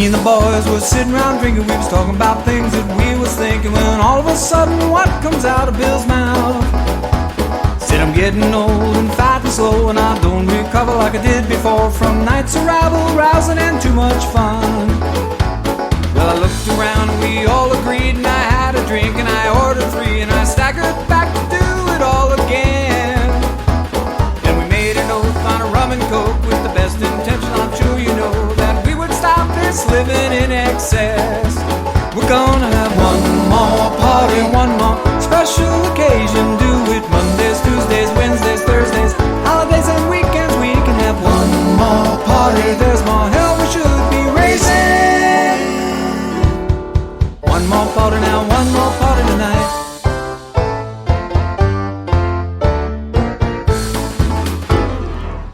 Me and the boys were sitting around drinking. We was talking about things that we was thinking, when all of a sudden, what comes out of Bill's mouth? Said I'm getting old and fat and slow, and I don't recover like I did before from nights of rabble, rousing and too much fun. Well, I looked around and we all agreed, and I had a drink and I ordered 3, and I staggered back to do it all again. And we made an oath on a rum and coke with the best intention, I'm sure you know, that we would stop this living in excess. We're gonna have one more party, one more special occasion. Do it Mondays, Tuesdays, Wednesdays, Thursdays, holidays and weekends. We can have one more party. There's more hell we should be raising. One more party now, one more party tonight.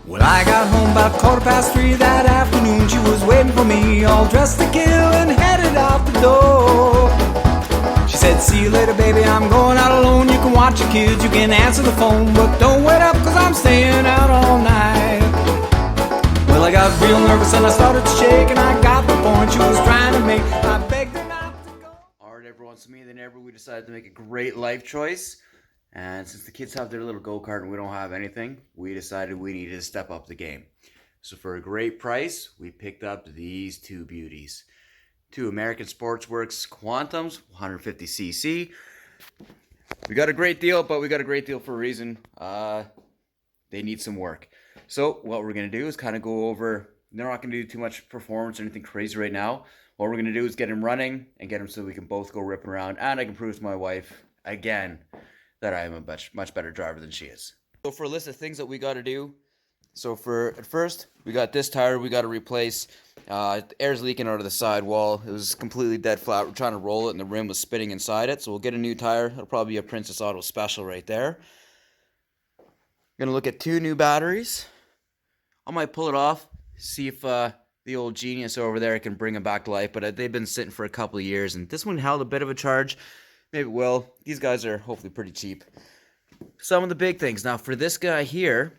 Well, I got home about 3:15 that afternoon. She was waiting for me, all dressed to kill, and headed out the door. She said, see you later, baby, I'm going out alone. You can watch your kids, you can answer the phone, but don't wait up, cause I'm staying out all night. Well, I got real nervous and I started to shake, and I got the point she was trying to make. I begged her not to go. Alright everyone, so me and the neighbor, we decided to make a great life choice. And since the kids have their little go-kart and we don't have anything, we decided we needed to step up the game. So for a great price, we picked up these two beauties. Two American Sportsworks Quantums, 150cc. We got a great deal, but we got a great deal for a reason. They need some work. So what we're going to do is kind of go over, they're not going to do too much performance or anything crazy right now. What we're going to do is get them running and get them so we can both go ripping around, and I can prove to my wife, again, that I am a much better driver than she is. So for a list of things that we got to do, so at first, we got this tire we got to replace. The air's leaking out of the sidewall. It was completely dead flat. We're trying to roll it and the rim was spinning inside it. So we'll get a new tire. It'll probably be a Princess Auto Special right there. Gonna look at 2 new batteries. I might pull it off, see if the old genius over there can bring them back to life. But they've been sitting for a couple of years, and this one held a bit of a charge. Maybe it will. These guys are hopefully pretty cheap. Some of the big things. Now for this guy here,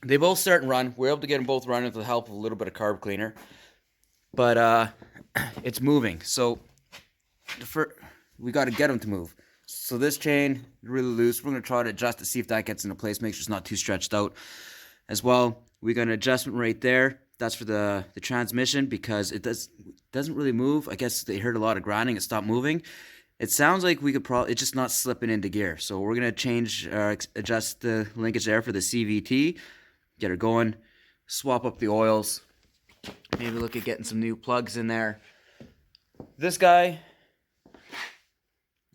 they both start and run. We're able to get them both running with the help of a little bit of carb cleaner. But it's moving. So we got to get them to move. So this chain is really loose. We're going to try to adjust to see if that gets into place. Make sure it's not too stretched out. As well, we got an adjustment right there. That's for the transmission, because it doesn't really move. I guess they heard a lot of grinding. It stopped moving. It sounds like we could probably, it's just not slipping into gear. So we're going to adjust the linkage there for the CVT. Get her going. Swap up the oils. Maybe look at getting some new plugs in there. This guy,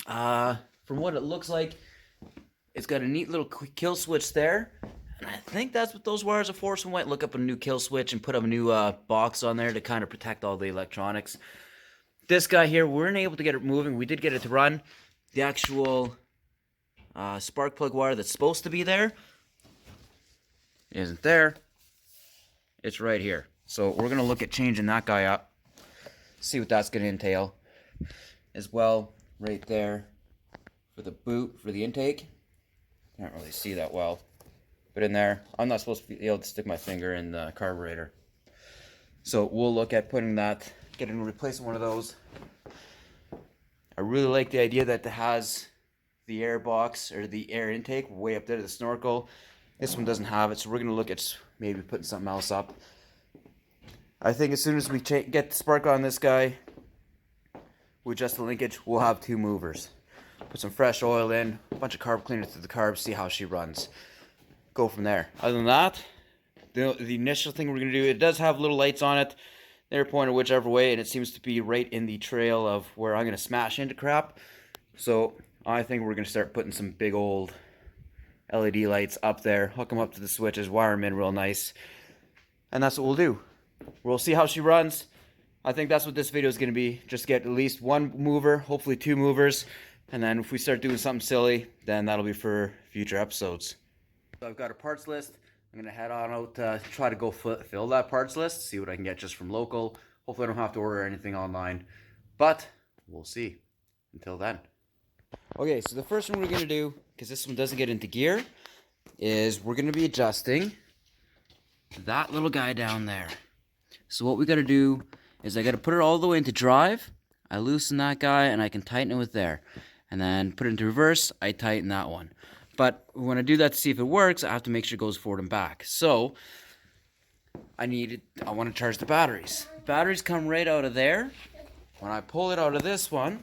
from what it looks like, it's got a neat little kill switch there. And I think that's what those wires are for. So we might look up a new kill switch and put up a new box on there to kind of protect all the electronics. This guy here, we weren't able to get it moving. We did get it to run. The actual spark plug wire that's supposed to be there isn't there. It's right here. So we're going to look at changing that guy up. See what that's going to entail. As well, right there for the boot, for the intake. Can't really see that well. But in there, I'm not supposed to be able to stick my finger in the carburetor. So we'll look at putting that, replacing one of those. I really like the idea that it has the air box or the air intake way up there to the snorkel. This one doesn't have it, so we're going to look at maybe putting something else up. I think as soon as we get the spark on this guy, we adjust the linkage, we'll have 2 movers. Put some fresh oil in, a bunch of carb cleaner through the carbs, see how she runs. Go from there. Other than that, the initial thing we're going to do, it does have little lights on it. They're pointed whichever way, and it seems to be right in the trail of where I'm going to smash into crap. So I think we're going to start putting some big old LED lights up there, hook them up to the switches, wire them in real nice, and that's what we'll do. We'll see how she runs. I think that's what this video is going to be. Just get at least 1 mover, hopefully 2 movers, and then if we start doing something silly, then that'll be for future episodes. So I've got a parts list. I'm going to head on out to try to go fill that parts list, see what I can get just from local. Hopefully I don't have to order anything online, but we'll see. Until then. Okay, so the first one we're going to do, because this one doesn't get into gear, is we're going to be adjusting that little guy down there. So what we got to do is I got to put it all the way into drive. I loosen that guy and I can tighten it with there. And then put it into reverse, I tighten that one. But when I do that to see if it works, I have to make sure it goes forward and back. So I want to charge the batteries. Batteries come right out of there. When I pull it out of this one,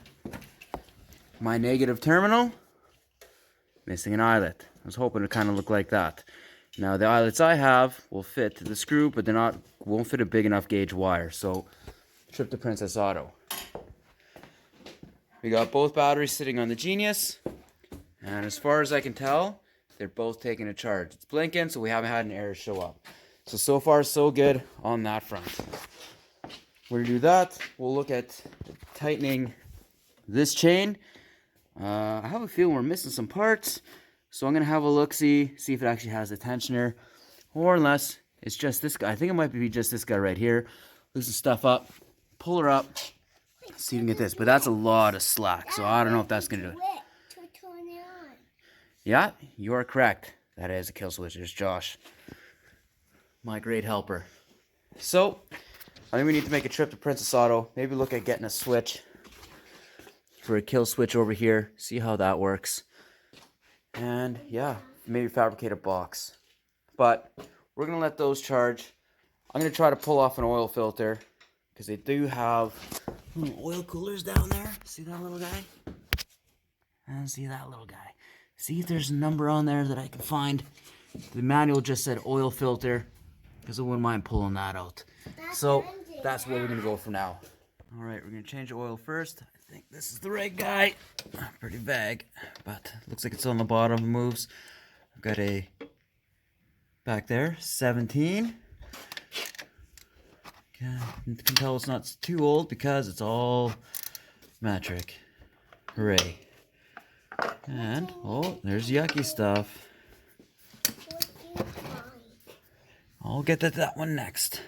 my negative terminal, missing an eyelet. I was hoping it kind of looked like that. Now the eyelets I have will fit the screw, but won't fit a big enough gauge wire. So trip to Princess Auto. We got both batteries sitting on the Genius, and as far as I can tell, they're both taking a charge. It's blinking, so we haven't had an error show up. So far so good on that front. When we do that, we'll look at tightening this chain. I have a feeling we're missing some parts, so I'm going to have a look-see, see if it actually has a tensioner, or unless it's just this guy. I think it might be just this guy right here. Loosen stuff up, pull her up, see if we can get this. But that's a lot of slack, so I don't know if that's going to do it. Yeah, you are correct. That is a kill switch. There's Josh, my great helper. So, I think we need to make a trip to Princess Auto. Maybe look at getting a switch for a kill switch over here. See how that works. And yeah, maybe fabricate a box. But we're going to let those charge. I'm going to try to pull off an oil filter, because they do have oil coolers down there. See that little guy? And see that little guy. See if there's a number on there that I can find. The manual just said oil filter, because I wouldn't mind pulling that out. So that's where we're going to go for now. Alright, we're going to change the oil first. I think this is the right guy. Pretty vague, but looks like it's on the bottom. It moves. I've got a back there, 17. You can tell it's not too old because it's all metric. Hooray. And, oh, there's yucky stuff. I'll get to that one next.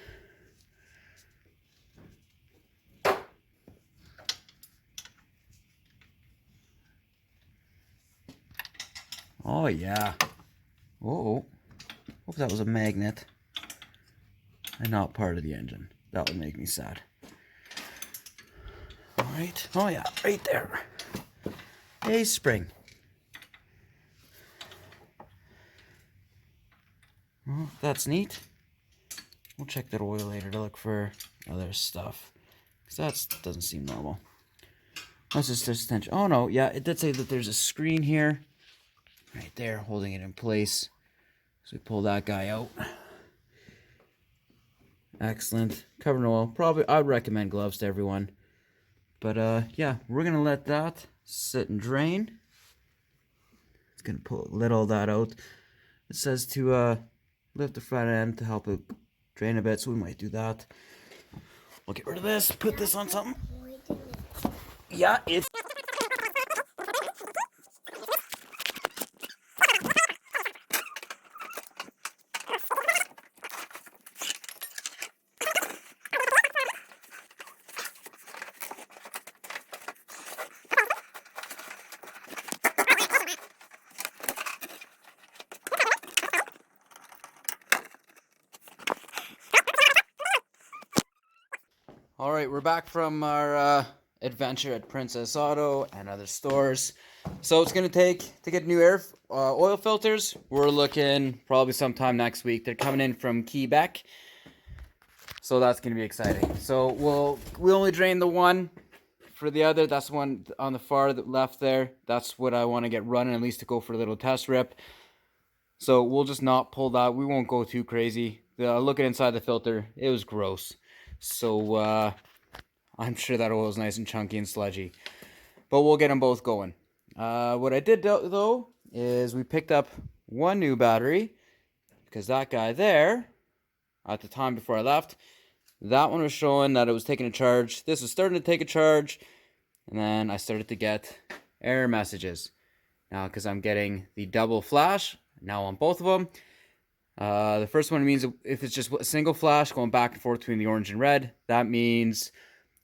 Oh, yeah. Whoa. Hope that was a magnet and not part of the engine. That would make me sad. Alright. Oh, yeah. Right there. A spring. Well, that's neat. We'll check that oil later to look for other stuff, because that doesn't seem normal. Unless it's just tension. Oh, no. Yeah, it did say that there's a screen here. Right there, holding it in place. So we pull that guy out. Excellent. Covered in oil. Probably, I'd recommend gloves to everyone. But, yeah, we're going to let that sit and drain. It's going to let all that out. It says to lift the front end to help it drain a bit, so we might do that. We'll get rid of this, put this on something. Yeah, it's... Alright, we're back from our adventure at Princess Auto and other stores. So it's going to take, to get new oil filters, we're looking probably sometime next week. They're coming in from Quebec. So that's going to be exciting. So we only drain the one. For the other, that's the one on the far left there. That's what I want to get running, at least to go for a little test rip. So we'll just not pull that. We won't go too crazy. Looking inside the filter, it was gross. So I'm sure that oil is nice and chunky and sludgy. But we'll get them both going. What I did though is we picked up one new battery, because that guy there, at the time before I left, that one was showing that it was taking a charge. This was starting to take a charge, and then I started to get error messages. Now, because I'm getting the double flash now on both of them. The first one means if it's just a single flash going back and forth between the orange and red, that means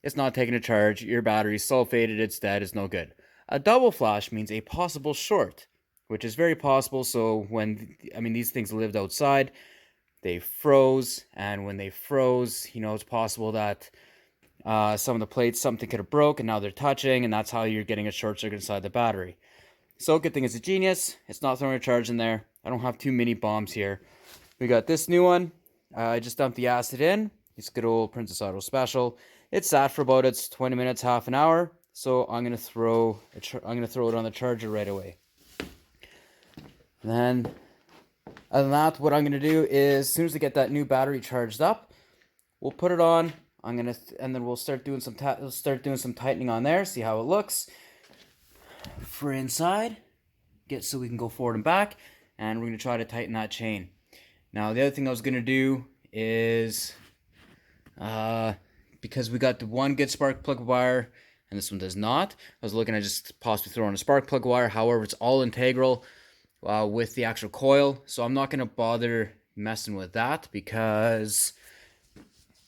it's not taking a charge. Your battery's sulfated, it's dead, it's no good. A double flash means a possible short, which is very possible. So these things lived outside, they froze, and when they froze, it's possible that some of the plates, something could have broke, and now they're touching, and that's how you're getting a short circuit inside the battery. So good thing it's a Genius. It's not throwing a charge in there. I don't have too many bombs here. We got this new one. I just dumped the acid in. It's good old Princess Auto Special. It sat for about 20 minutes, half an hour. So I'm gonna throw it on the charger right away. And then, other than that, what I'm gonna do is, as soon as I get that new battery charged up, we'll put it on. And then we'll start doing some tightening on there. See how it looks for inside. So we can go forward and back, and we're gonna try to tighten that chain. Now the other thing I was gonna do is, because we got the one good spark plug wire and this one does not, I was looking at just possibly throwing a spark plug wire. However, it's all integral with the actual coil, so I'm not gonna bother messing with that, because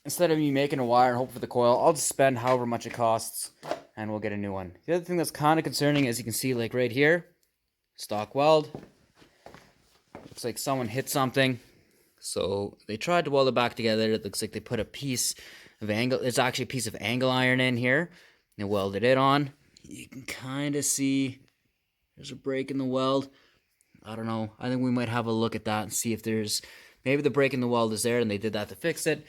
instead of me making a wire and hope for the coil, I'll just spend however much it costs and we'll get a new one. The other thing that's kind of concerning, as you can see, like right here, stock weld. Looks like someone hit something. So they tried to weld it back together. It looks like they put a piece of angle. It's actually a piece of angle iron in here. They welded it on. You can kind of see there's a break in the weld. I don't know. I think we might have a look at that and see if there's, maybe the break in the weld is there and they did that to fix it.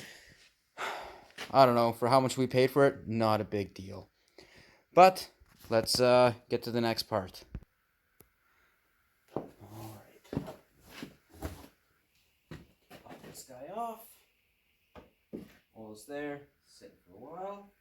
I don't know. For how much we paid for it, not a big deal. But let's get to the next part. Alright. Pop this guy off. All's there. Sit for a while.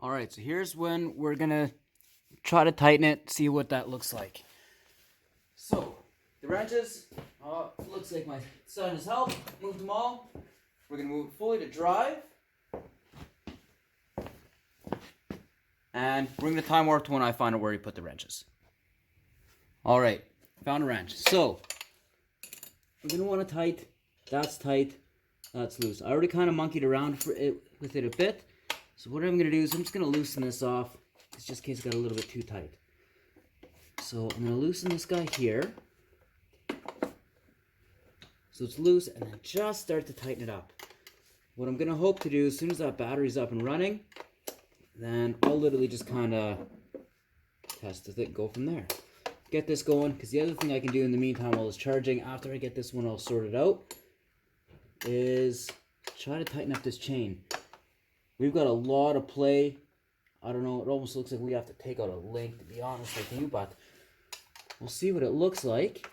Alright, so here's when we're gonna try to tighten it, see what that looks like. So, the wrenches, looks like my son has helped, moved them all. We're gonna move it fully to drive. and we're going to time warp to when I find out where he put the wrenches. Alright, found a wrench. So, I'm going to want to tight. That's tight. That's loose. I already kind of monkeyed around with it a bit. So what I'm going to do is I'm just going to loosen this off. It's just in case it got a little bit too tight. So I'm going to loosen this guy here. So it's loose, and then just start to tighten it up. What I'm going to hope to do, as soon as that battery's up and running, then I'll literally just kind of test with it and go from there. Get this going, because the other thing I can do in the meantime while it's charging, after I get this one all sorted out, is try to tighten up this chain. We've got a lot of play. I don't know, it almost looks like we have to take out a link, to be honest with you, but we'll see what it looks like.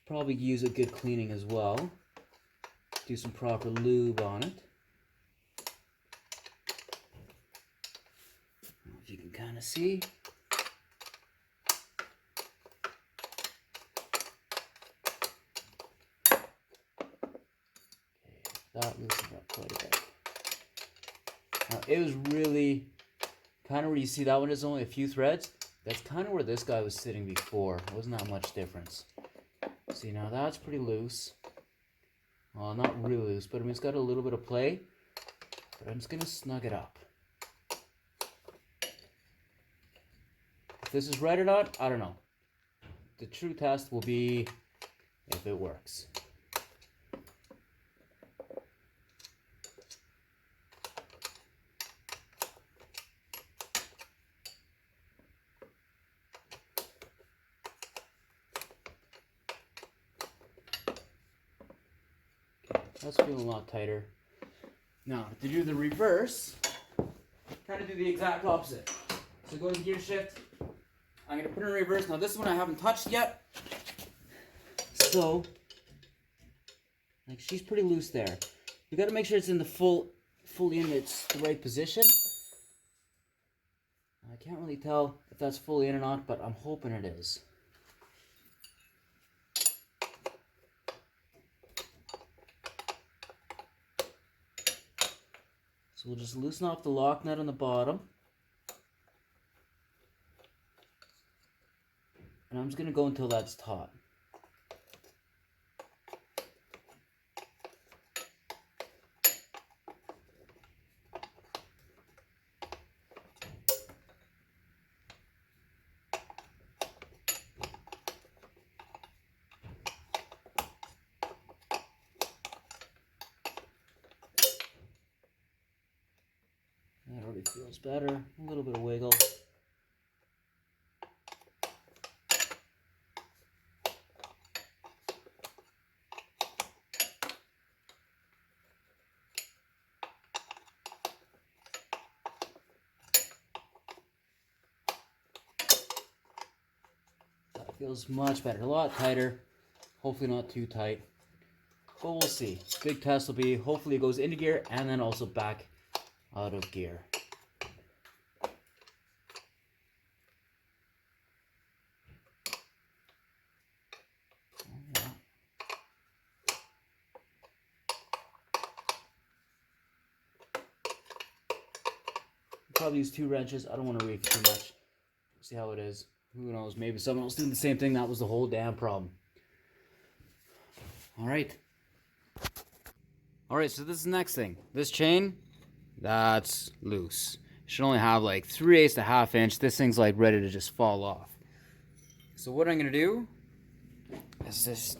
Probably use a good cleaning as well. Do some proper lube on it. If you can kind of see. That loosened up quite a bit. Now, it was really kind of where you see that one is only a few threads. That's kind of where this guy was sitting before. It wasn't that much difference. See, now that's pretty loose. Well, not really loose, but I mean, it's got a little bit of play. But I'm just going to snug it up. If this is right or not, I don't know. The true test will be if it works. That's feeling a lot tighter. Now, to do the reverse, kind of do the exact opposite. So go into gear shift. I'm going to put it in reverse. Now, this one I haven't touched yet. So, like, she's pretty loose there. You got to make sure it's in the fully in its the right position. I can't really tell if that's fully in or not, but I'm hoping it is. So we'll just loosen off the lock nut on the bottom. And I'm just going to go until that's taut. That already feels better. A little bit of wiggle. That feels much better. A lot tighter. Hopefully not too tight. But we'll see. Big test will be hopefully it goes into gear and then also back out of gear. Probably use 2 wrenches. I don't want to reef too much. See how it is. Who knows? Maybe someone else doing the same thing. That was the whole damn problem. All right. All right. So this is the next thing. This chain, that's loose. Should only have like 3/8 to 1/2 inch. This thing's like ready to just fall off. So what I'm gonna do is this.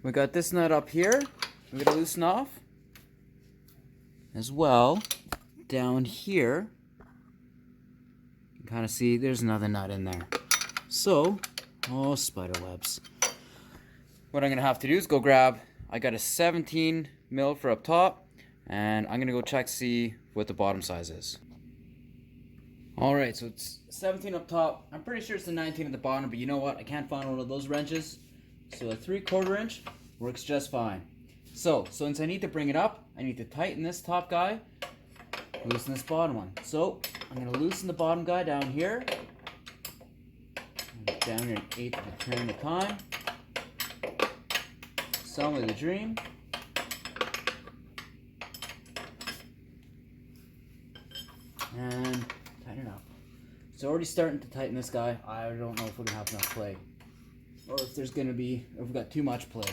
We got this nut up here. We're gonna loosen off as well down here. You can kind of see there's another nut in there. So, oh, spider webs. What I'm gonna have to do is go grab. I got a 17 mil for up top, and I'm gonna go check to see what the bottom size is. All right, so it's 17 up top. I'm pretty sure it's the 19 at the bottom, but you know what? I can't find one of those wrenches, so a 3/4 inch works just fine. So since I need to bring it up, I need to tighten this top guy, loosen this bottom one. So I'm gonna loosen the bottom guy down here. Down here, 1/8 of a turn at a time. Sell me the dream. And It's already starting to tighten this guy. I don't know if we're gonna have enough play, or if there's gonna be, if we've got too much play.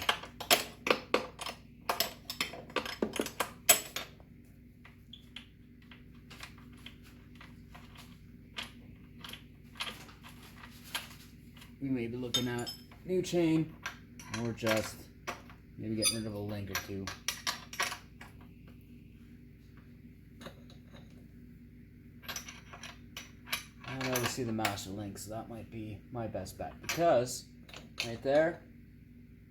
We may be looking at new chain, or just maybe getting rid of a link or two. I always see the master link, so that might be my best bet, because right there,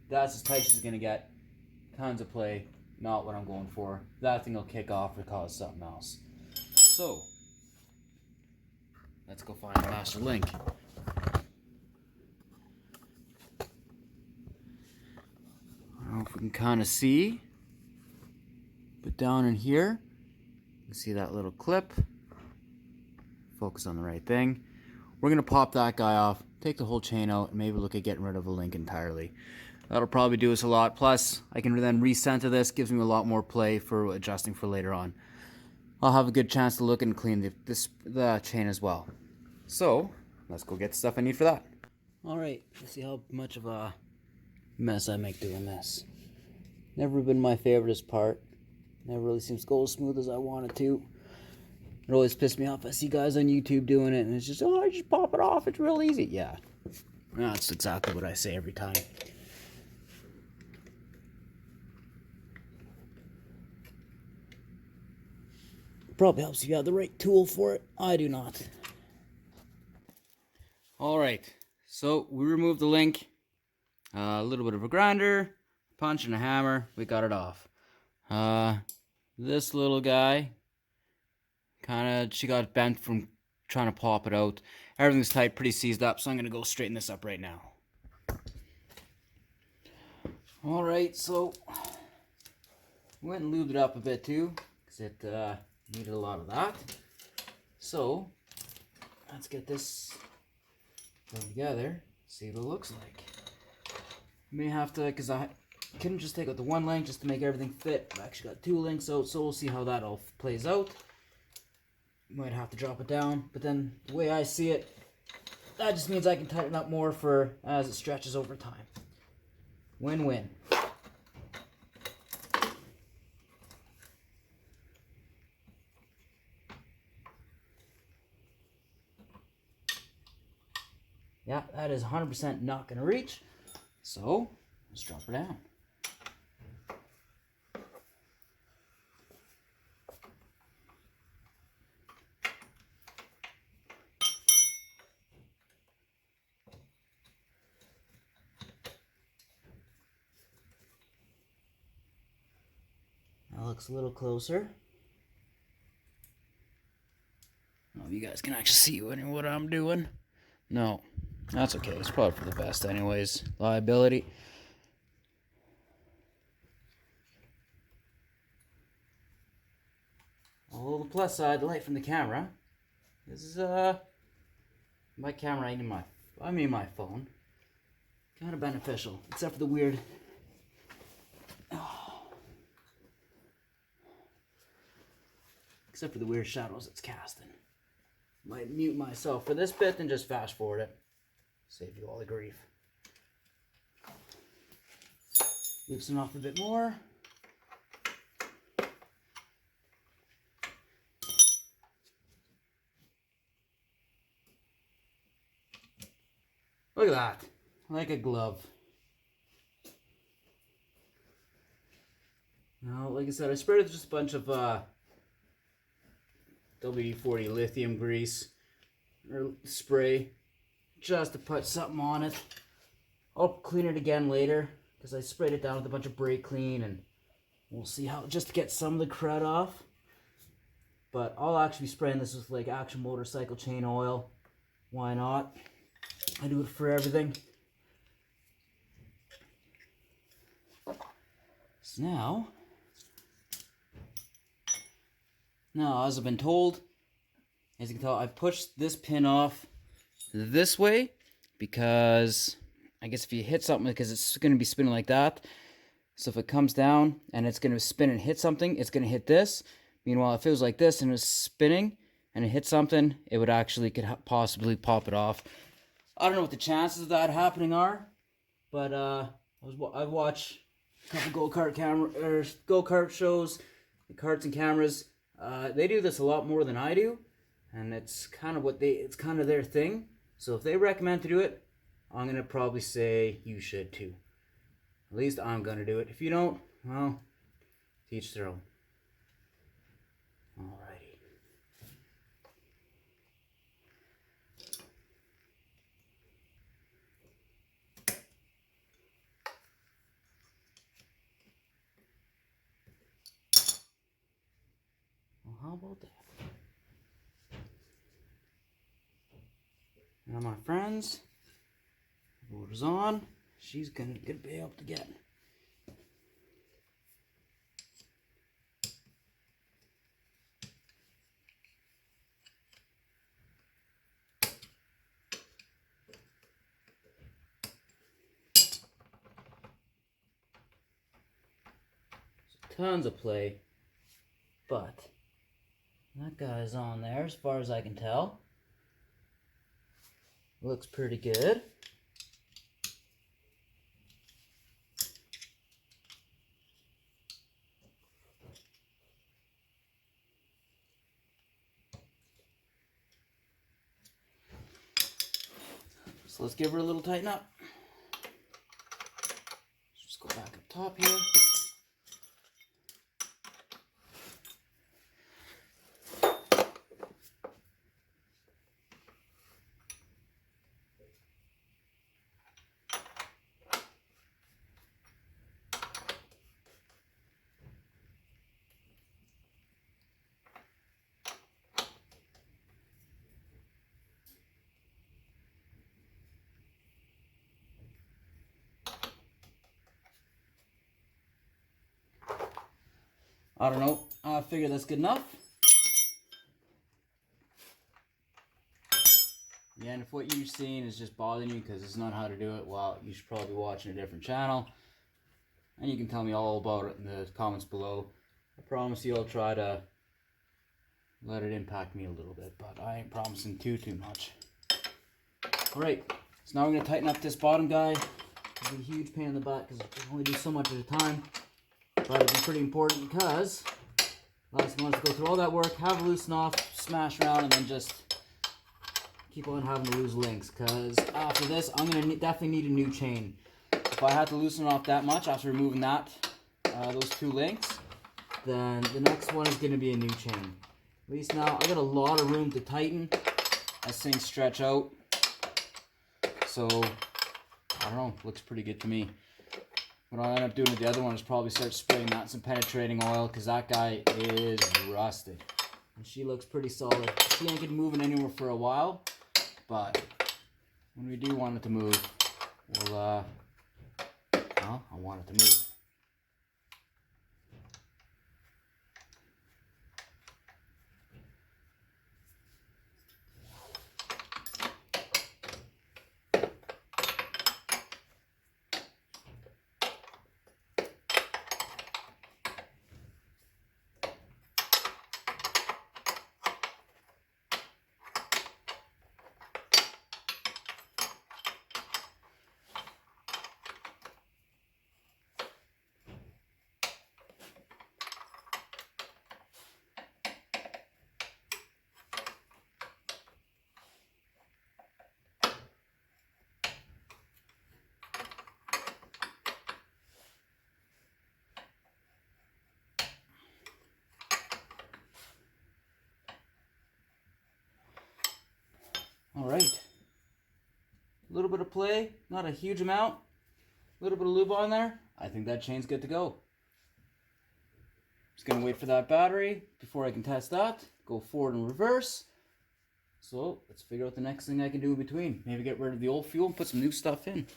that's as tight as it's gonna get. Tons of play, not what I'm going for. That thing will kick off or cause something else. So let's go find a master link. I don't know if we can kind of see, but down in here, you can see that little clip. Focus on the right thing. We're gonna pop that guy off, take the whole chain out, and maybe look at getting rid of a link entirely. That'll probably do us a lot. Plus, I can then recenter this, gives me a lot more play for adjusting for later on. I'll have a good chance to look and clean the chain as well. So, let's go get the stuff I need for that. Alright, let's see how much of a mess I make doing this. Never been my favoriteest part. Never really seems to go as smooth as I want it to. It always pisses me off. I see guys on YouTube doing it, and it's just, oh, I just pop it off. It's real easy. Yeah, that's exactly what I say every time. Probably helps if you have the right tool for it. I do not. All right, so we removed the link. A little bit of a grinder, punch, and a hammer. We got it off. This little guy, she got bent from trying to pop it out. Everything's tight, pretty seized up, so I'm going to go straighten this up right now. Alright, so went and lubed it up a bit too, because it needed a lot of that. So let's get this put together, see what it looks like. May have to, because I couldn't just take out the one link just to make everything fit. I've actually got two links out, so we'll see how that all plays out. Might have to drop it down, but then the way I see it, that just means I can tighten up more for as it stretches over time. Win-win. Yeah, that is 100% not going to reach. So, let's drop her down. That looks a little closer. Oh, you guys can actually see what I'm doing. No, that's okay. It's probably for the best anyways. Liability. Although the plus side, the light from the camera is my camera I mean my phone. Kind of beneficial, except for the weird. Except for the weird shadows it's casting. Might mute myself for this bit and just fast forward it. Save you all the grief. Loosen off a bit more. Look at that. Like a glove. Now, like I said, I sprayed it with just a bunch of WD-40 lithium grease or spray just to put something on it. I'll clean it again later because I sprayed it down with a bunch of brake clean, and we'll see how, just to get some of the crud off. But I'll actually be spraying this with like Action Motorcycle chain oil. Why not? I do it for everything. So now, as I've been told, as you can tell, I've pushed this pin off this way because I guess if you hit something, because it's going to be spinning like that, so if it comes down and it's going to spin and hit something, it's going to hit this. Meanwhile, if it was like this and it was spinning, and it hit something, it would actually possibly pop it off. I don't know what the chances of that happening are, but I've watched a couple go-kart shows, the carts and cameras. They do this a lot more than I do, and it's kind of their thing. So if they recommend to do it, I'm gonna probably say you should too. At least I'm gonna do it. If you don't, well, teach their own. Alrighty. Well, how about that? Now my friends, motor's on. She's gonna be able to get. Tons of play, but that guy's on there as far as I can tell. Looks pretty good. So let's give her a little tighten up. Just go back up top here. I don't know. I figure that's good enough. Yeah, and if what you're seeing is just bothering you because it's not how to do it, well, you should probably be watching a different channel. And you can tell me all about it in the comments below. I promise you I'll try to let it impact me a little bit, but I ain't promising too much. Alright, so now we're going to tighten up this bottom guy. It'll be a huge pain in the butt because I can only do so much at a time. But it'll be pretty important because last one is to go through all that work, have it loosen off, smash around, and then just keep on having to lose links. Because after this, I'm going to definitely need a new chain. If I had to loosen it off that much after removing that, those two links, then the next one is going to be a new chain. At least now I got a lot of room to tighten as things stretch out. So I don't know, looks pretty good to me. What I'll end up doing with the other one is probably start spraying that some penetrating oil because that guy is rusted. And she looks pretty solid. She ain't getting moving anywhere for a while, but when we do want it to move, we'll, well, I want it to move. Alright, a little bit of play, not a huge amount, a little bit of lube on there. I think that chain's good to go. Just gonna wait for that battery before I can test that, go forward and reverse. So let's figure out the next thing I can do in between. Maybe get rid of the old fuel and put some new stuff in.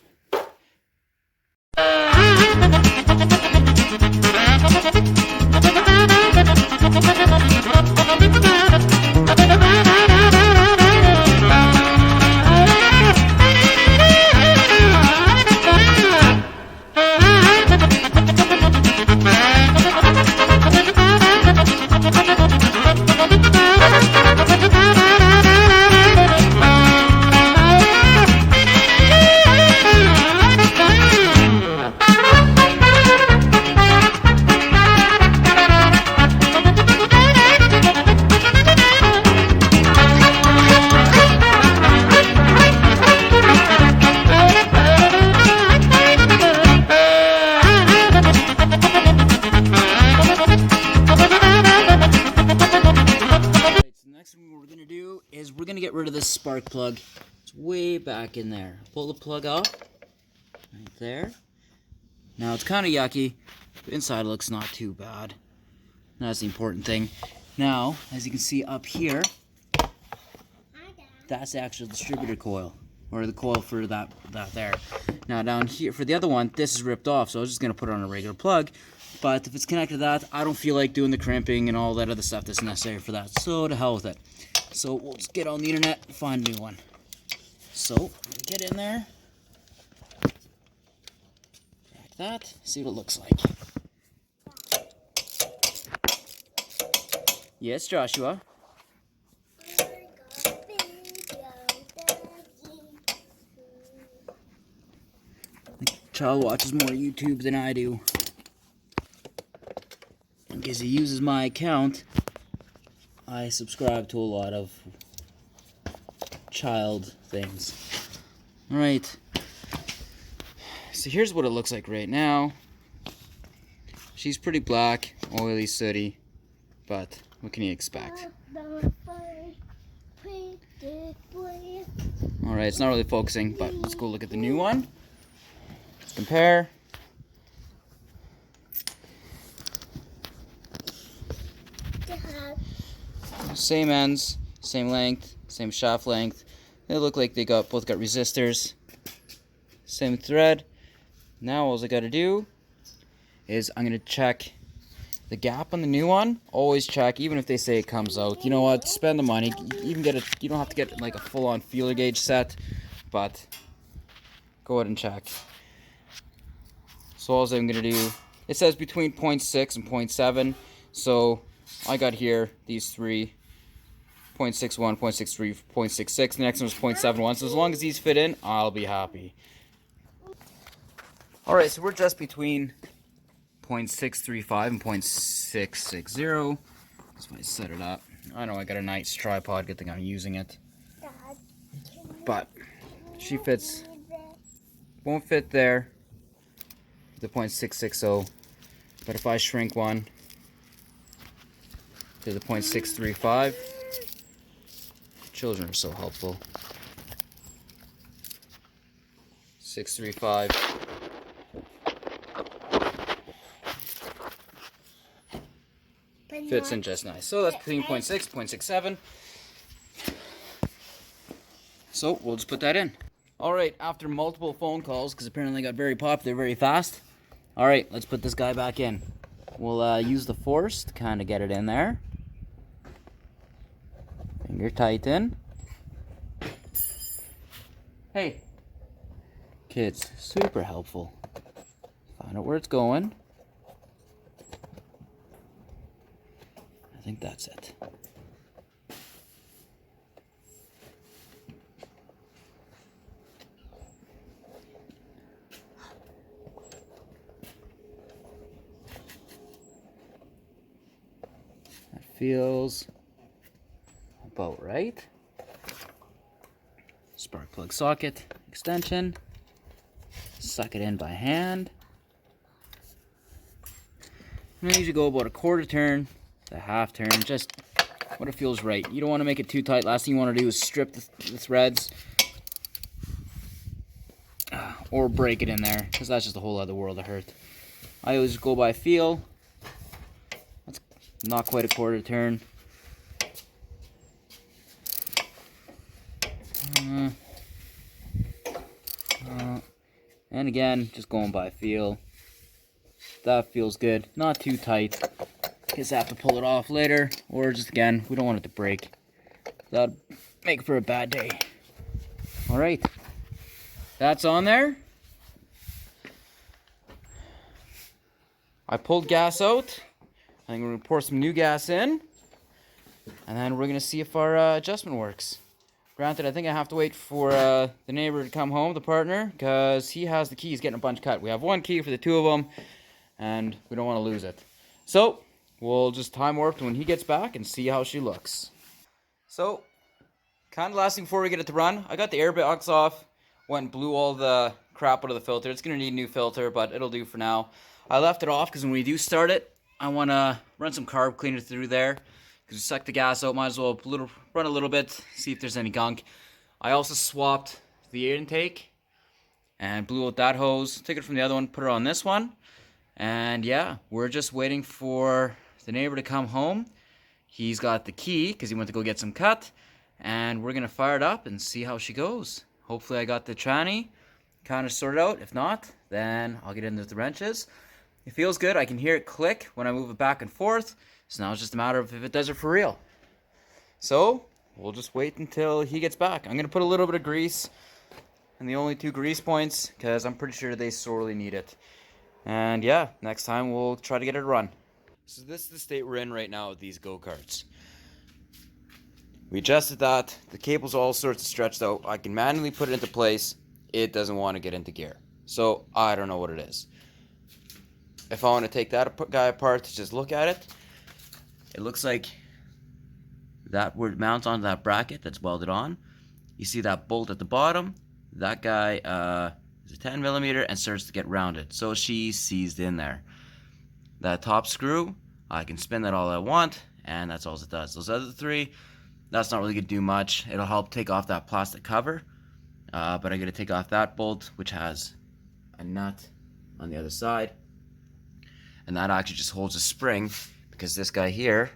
spark plug. It's way back in there. Pull the plug off. Right there. Now it's kind of yucky. But inside looks not too bad. That's the important thing. Now, as you can see up here, that's the actual distributor coil. Or the coil for that there. Now down here, for the other one, this is ripped off, so I was just going to put it on a regular plug. But if it's connected to that, I don't feel like doing the crimping and all that other stuff that's necessary for that. So to hell with it. So we'll just get on the internet and find a new one. So, get in there. Like that. See what it looks like. Yes, Joshua. The child watches more YouTube than I do. Because he uses my account, I subscribe to a lot of child things. Alright. So here's what it looks like right now. She's pretty black, oily, sooty, but what can you expect? Alright, it's not really focusing, but let's go look at the new one. Let's compare. Same ends, same length, same shaft length. They look like they both got resistors. Same thread. Now all I gotta do is I'm gonna check the gap on the new one. Always check, even if they say it comes out. You know what? Spend the money. You can get you don't have to get like a full-on feeler gauge set, but go ahead and check. So all I'm gonna do, it says between 0.6 and 0.7. So I got here these three. 0.61, 0.63, 0.66. The next one was 0.71. So as long as these fit in, I'll be happy. Alright, so we're just between 0.635 and 0.660. That's why I set it up. I know I got a nice tripod, good thing I'm using it. But she fits, won't fit there, the 0.660. But if I shrink one to the 0.635, children are so helpful. 635. Fits in just nice. So that's between 0.6, 0.67. So we'll just put that in. Alright, after multiple phone calls, because apparently they got very popular very fast. Alright, let's put this guy back in. We'll use the force to kind of get it in there. Finger tighten. Hey, kids, super helpful. Find out where it's going. I think that's it. That feels about right. Spark plug socket extension. Suck it in by hand. I usually go about a quarter turn to half turn, just what it feels right. You don't want to make it too tight. Last thing you want to do is strip the threads or break it in there, because that's just a whole other world of hurt. I always go by feel. That's not quite a quarter turn. And again, just going by feel. That feels good. Not too tight. Guess I have to pull it off later. Or just again, we don't want it to break. That'd make for a bad day. Alright. That's on there. I pulled gas out. I think we're going to pour some new gas in. And then we're going to see if our adjustment works. Granted, I think I have to wait for the neighbor to come home, the partner, because he has the keys getting a bunch cut. We have one key for the two of them, and we don't want to lose it. So, we'll just time warp to when he gets back and see how she looks. So, kind of last thing before we get it to run, I got the air box off, went and blew all the crap out of the filter. It's going to need a new filter, but it'll do for now. I left it off because when we do start it, I want to run some carb cleaner through there. Because we suck the gas out, might as well run a little bit, see if there's any gunk. I also swapped the air intake and blew out that hose. Took it from the other one, put it on this one. And yeah, we're just waiting for the neighbor to come home. He's got the key because he went to go get some cut. And we're going to fire it up and see how she goes. Hopefully I got the tranny kind of sorted out. If not, then I'll get into the wrenches. It feels good. I can hear it click when I move it back and forth. So now it's just a matter of if it does it for real. So we'll just wait until he gets back. I'm going to put a little bit of grease in the only 2 grease points because I'm pretty sure they sorely need it. And yeah, next time we'll try to get it to run. So this is the state we're in right now with these go-karts. We adjusted that. The cable's all sorts of stretched out. I can manually put it into place. It doesn't want to get into gear. So I don't know what it is. If I want to take that guy apart to just look at it, it looks like that where it mounts onto that bracket that's welded on. You see that bolt at the bottom. That guy is a 10 millimeter and starts to get rounded. So she's seized in there. That top screw, I can spin that all I want, and that's all it does. Those other 3, that's not really going to do much. It'll help take off that plastic cover. But I got to take off that bolt, which has a nut on the other side. And that actually just holds a spring, because this guy here,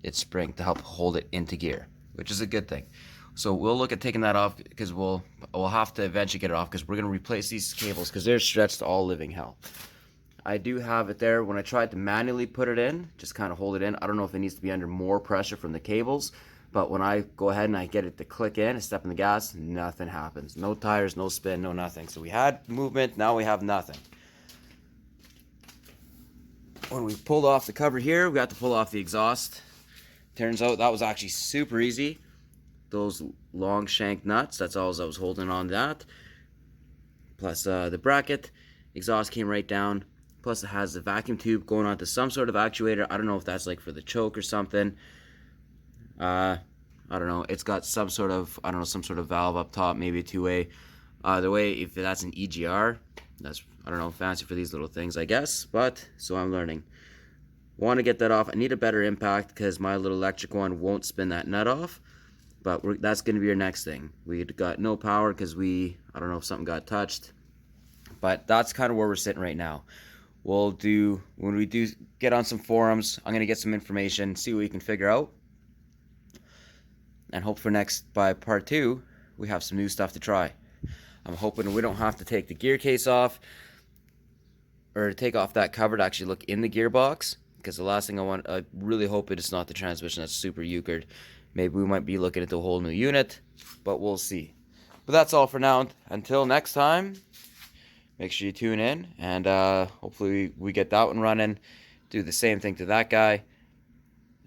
it's spring to help hold it into gear, which is a good thing. So we'll look at taking that off, because we'll have to eventually get it off, because we're going to replace these cables, because they're stretched to all living hell. I do have it there. When I tried to manually put it in, just kind of hold it in, I don't know if it needs to be under more pressure from the cables, but when I go ahead and I get it to click in, I step in the gas, nothing happens. No tires, no spin, no nothing. So we had movement, now we have nothing. When we pulled off the cover here, we got to pull off the exhaust. Turns out that was actually super easy. Those long shank nuts, that's all I was holding on that. Plus the bracket, exhaust came right down. Plus it has the vacuum tube going onto some sort of actuator. I don't know if that's like for the choke or something. I don't know. It's got some sort of, some sort of valve up top, maybe a 2-way. Either way, if that's an EGR, that's, fancy for these little things, I guess. But, so I'm learning. Want to get that off. I need a better impact because my little electric one won't spin that nut off. But that's going to be our next thing. We got no power because I don't know if something got touched. But that's kind of where we're sitting right now. When we do get on some forums, I'm going to get some information, see what we can figure out. And hope by part 2, we have some new stuff to try. I'm hoping we don't have to take the gear case off or take off that cover to actually look in the gearbox. Because the last thing I really hope it's not the transmission that's super euchred. Maybe we might be looking at a whole new unit, but we'll see. But that's all for now. Until next time, make sure you tune in, and hopefully we get that one running. Do the same thing to that guy,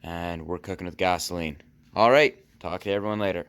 and we're cooking with gasoline. All right, talk to everyone later.